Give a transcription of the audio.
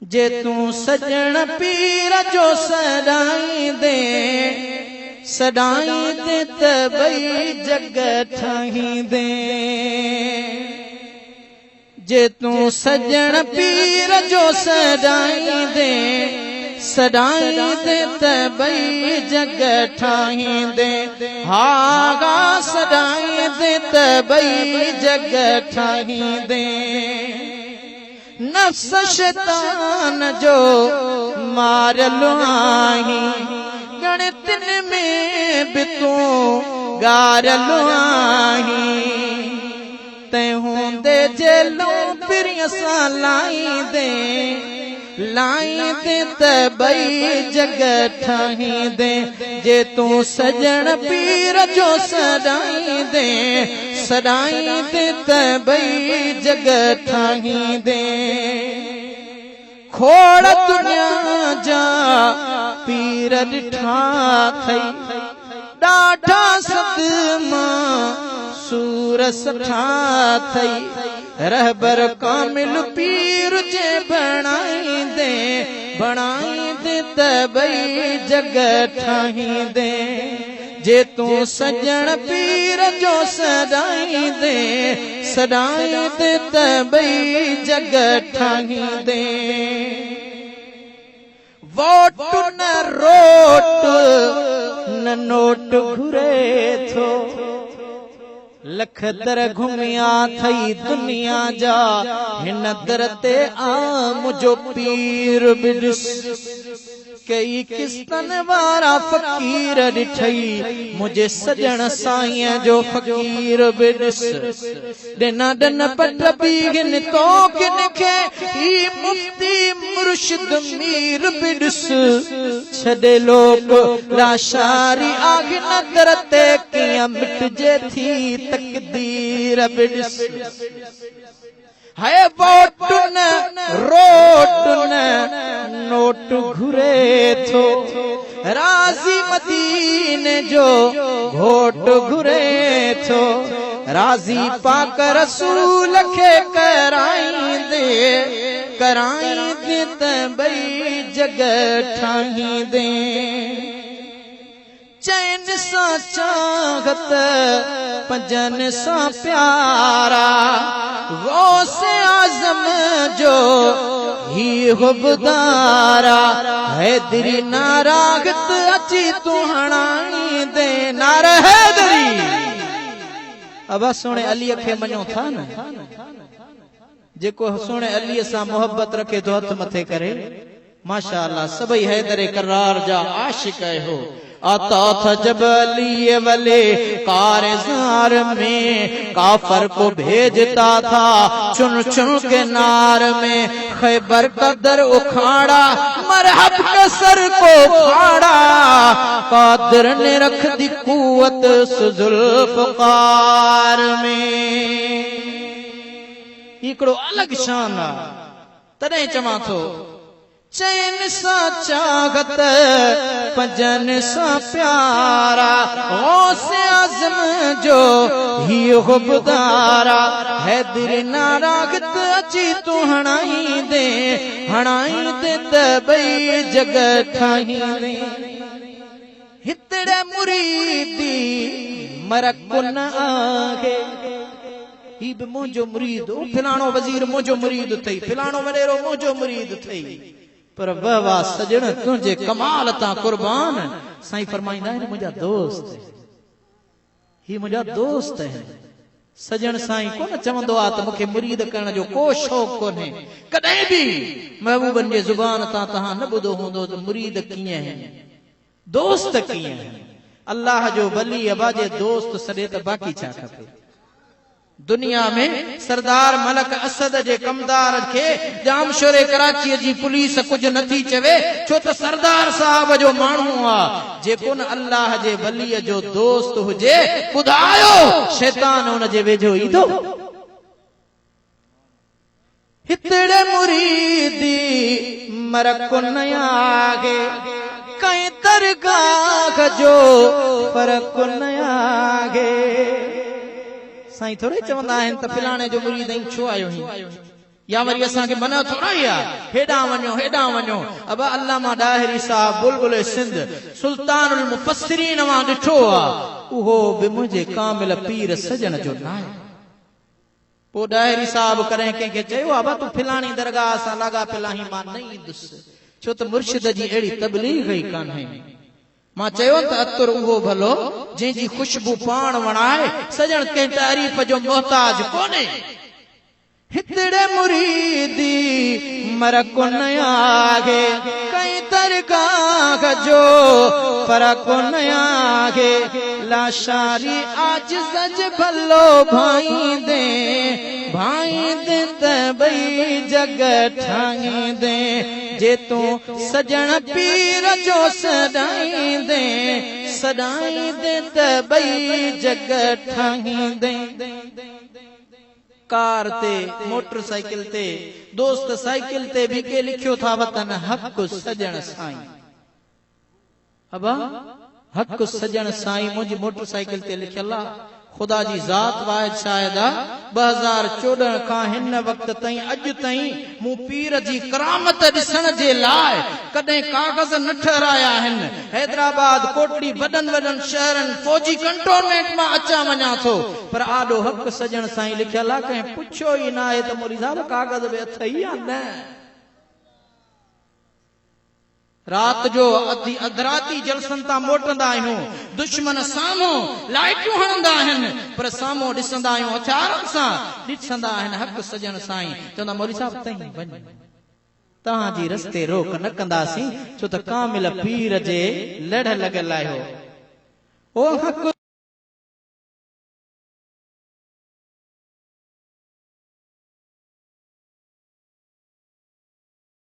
जे तू सजण पीर जो सदाई दे त बई जग ठाही दे। जे तू सजण पीर जो सदाई दे त बई जग ठाही दे। हागा सदाई दे त बई जग ठाही दे। नफ्स शैतान जो मारलो आही गणितन में भी तू गारलो आही। ते होंदे जेलों पिरिय सा लाई दे त बई जग ठाही दे। जे तू सजण पीर जो सदाई दे त बई जग ठाही दे। खोड़ दुनिया जा पीर ॾिठा थई ॾाढा सदमा सूरस ठा थई। रहबर कामिल पीर जे बणाई दे त बई जग ठाही दे। जे तू सजण पीर जो सदाई दे त बई जग ठाही दे। वोट न रोट न नोट घुरे थो लख दर घुमिया थई दुनिया जा हिन दर ते आ मुझो पीर बिडिस। कई किस्तन वारा फकीर ॾिठई मुझे सजण साईं जो फकीर बिडिस। ॾिना ॾन पट बीगिन तो किन खे ही मुफ्ती मुर्शिद मीर बिडिस। छॾे लोक लाशारी आग नदर ते कीअं मिटजे थी तकदीर बिडिस। है वोट न रोट न नोट घुरे थो राज़ी मदीने जो घोट घुरे थो। राज़ी पाक रसूल खे कराईंदे त बई जग ठाही दे। चैन सा चाहत पंजन सा प्यारा गौसे आज़म जो ही हुबदारा। हैदरी नारागत अची तू हणाई दे नार हैदरी। अब सोने अली खे मञो था न जेको सोने अली सां मोहब्बत रखे तो हथ मथे करे माशाअल्लाह सभई हैदर करार जा आशिक हो। आता था जब अली वले कारज़ार में काफर को भेजता था चुन चुन के नार में। खैबर का दर उखाड़ा मरहब के सर को फाड़ा कादर ने रख दी कुवत जुल्फ़कार में। हिकड़ो अलग शान आ तॾहिं चवां थो चैन सा चाहत पंजन सा प्यारा गौसे आज़म जो ही हुबदारा। हैदर नारागत अची तू हणाई दे त बई जग ठाही दे। हितड़े मुरीदी मरक न आहे ही भी मुझो मुरीद। फिलाणो वजीर मुझो मुरीद थई फिलाणो वडेरो मुझो मुरीद थई पर वाह सजण तुझे कमाल ता कुर्बान। साईं फरमाईंदा आहिनि मुंहिंजा दोस्त ही मुंहिंजा दोस्त है। सजण साईं कोन चवंदो आ त मूंखे मुरीद करण जो को शौक़ कोन्हे। कॾहिं बि महबूबन जे ज़ुबान तां तहां न ॿुधो हूंदो त मुरीद कीअं है दोस्त कीअं है। अल्लाह जो वली अबा जे दोस्त सॾे त बाक़ी छा खपे। दुनिया में सरदार मलक असद जे कमदार खे जाम शोरे कराची जी पुलिस कुछ नथी चवे छो त सरदार साहब जो माण्हू आ। जेको न अल्लाह जे वली जो दोस्त हुजे ॿुधायो शैतान उन जे वेझो ईंदो। हितड़े मुरीदी मरक न आहे कई दरगाह जो फर्क न आहे। साईं थोड़े चवंदा आहिनि त फिलाणे जो मुरीद छो आयो ही या वरी असां खे मना थोड़ा ही आहे हेॾां वञो अब अल्लामा डाहिरी साहब बुलबुल सिंध सुल्तानुल मुफस्सिरीन मां ॾिठो आहे उहो बि मुंहिंजे कामिल पीर सजण जो नाहे। पोइ डाहिरी साहब कॾहिं कंहिंखे चयो आहे तूं फिलाणी दरगाह सां लॻा पिलाही मां न ईंदुसि छो त मुर्शिद जी अहिड़ी तबलीग ई कान्हे। मां चयो त अतुर उहो भलो जंहिंजी ख़ुशबू पाण वणाए सजण कंहिं तारीफ़ जो मोहताज कोन्हे। हितड़े मुरीदी मरको न आगे कई दरगाह जो फरको न आगे लाशारी आज सज भलो भाई दे त बई जग ठाई दे जे तू सजण पीर जो सदाई दे त बई जग ठाई दे। कार ते मोटरसाइकिल ते दोस्त साइकिल ते भी के लिखियो था वतन हक सजण साईं। अबा हक सजण साईं मुझी मोटरसाइकिल ते लिखियल आहे। खुदा जी जात वाहिद शायद 2014 खां हिन वक्त ताईं अज ताईं मूं पीर जी करामत ॾिसण जे लाइ कॾहिं कागज़ न ठहराया आहिनि। हैदराबाद कोटड़ी वॾनि शहरनि फौजी कंटोनमेंट मां अचा वञा थो पर आॾो हक सजण साईं लिखियल आहे कंहिं पुछियो ई न आहे त मोरी साहब कागज़ बि अथई या न। रात जो अधराती जलसन तां मोटंदा आहियूं दुश्मन साम्हूं लाइटियूं हणंदा आहिनि पर साम्हूं ॾिसंदा आहियूं हथियारनि सां ॾिसंदा आहिनि हक सजण साईं चवंदा मौलवी साहब तई वञ तव्हांजी रस्ते रोक न कंदासीं छो त कामिल पीर जे लड़ लॻल आहियो। ओ हक